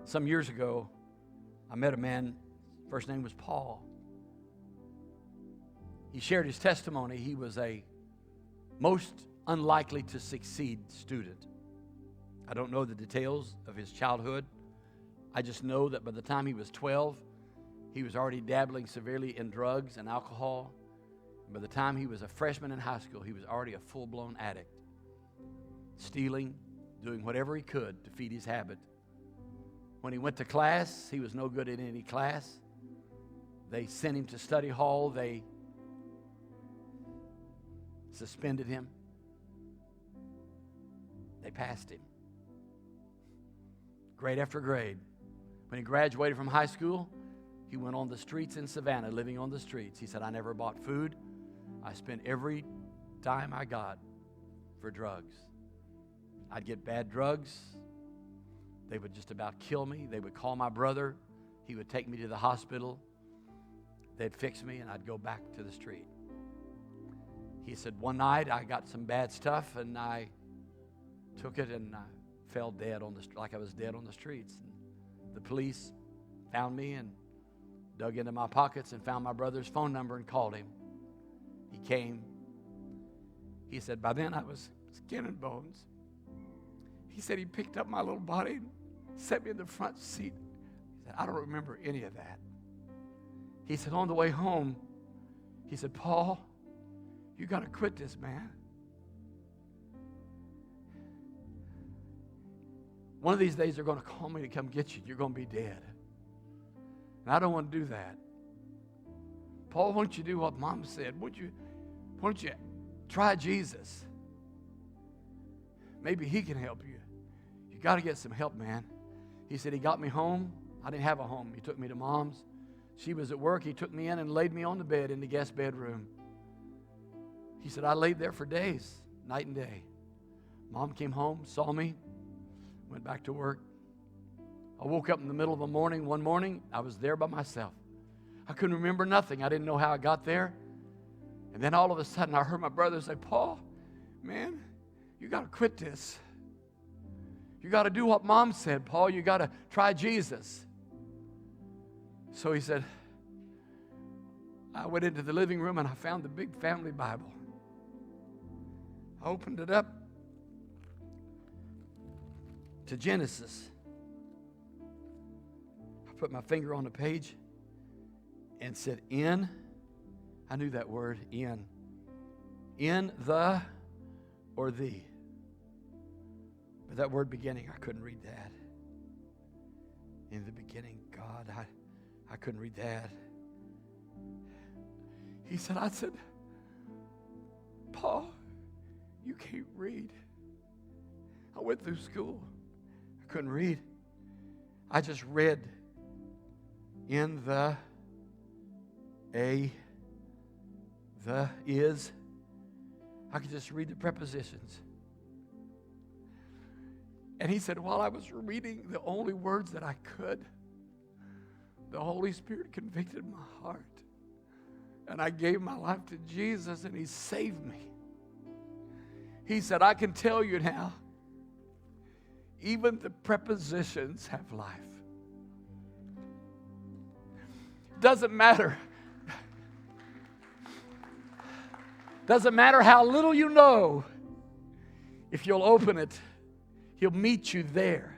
Some years ago, I met a man, first name was Paul. He shared his testimony. He was a most unlikely to succeed student. I don't know the details of his childhood. I just know that by the time he was 12, he was already dabbling severely in drugs and alcohol. By the time he was a freshman in high school, he was already a full-blown addict, stealing, doing whatever he could to feed his habit. When he went to class, he was no good in any class. They sent him to study hall. They suspended him. They passed him. Grade after grade. When he graduated from high school, he went on the streets in Savannah, living on the streets. He said, I never bought food. I spent every dime I got for drugs. I'd get bad drugs. They would just about kill me. They would call my brother. He would take me to the hospital. They'd fix me, and I'd go back to the street. He said, one night I got some bad stuff, and I took it, and I fell dead on the like I was dead on the streets. And the police found me and dug into my pockets and found my brother's phone number and called him. He came. He said, by then I was skin and bones. He said he picked up my little body and set me in the front seat. He said, I don't remember any of that. He said, on the way home, he said, Paul, you got to quit this, man. One of these days they're going to call me to come get you. You're going to be dead. And I don't want to do that. Paul, why don't you do what Mom said? Why don't you try Jesus? Maybe he can help you. You got to get some help, man. He said he got me home. I didn't have a home. He took me to Mom's. She was at work. He took me in and laid me on the bed in the guest bedroom. He said, I laid there for days, night and day. Mom came home, saw me, went back to work. I woke up in the middle of the morning. One morning, I was there by myself. I couldn't remember nothing. I didn't know how I got there. And then all of a sudden, I heard my brother say, Paul, man, you got to quit this. You got to do what Mom said, Paul. You got to try Jesus. So he said, I went into the living room and I found the big family Bible. I opened it up to Genesis. I put my finger on the page and said, I knew that word, in the or thee. But that word beginning, I couldn't read that. In the beginning, God, I couldn't read that. He said, I said, Paul, you can't read. I went through school. I couldn't read. I just read in the, a, the, is. I could just read the prepositions. And he said, while I was reading the only words that I could, the Holy Spirit convicted my heart. And I gave my life to Jesus, and he saved me. He said, I can tell you now, even the prepositions have life. Doesn't matter. Doesn't matter how little you know. If you'll open it, he'll meet you there.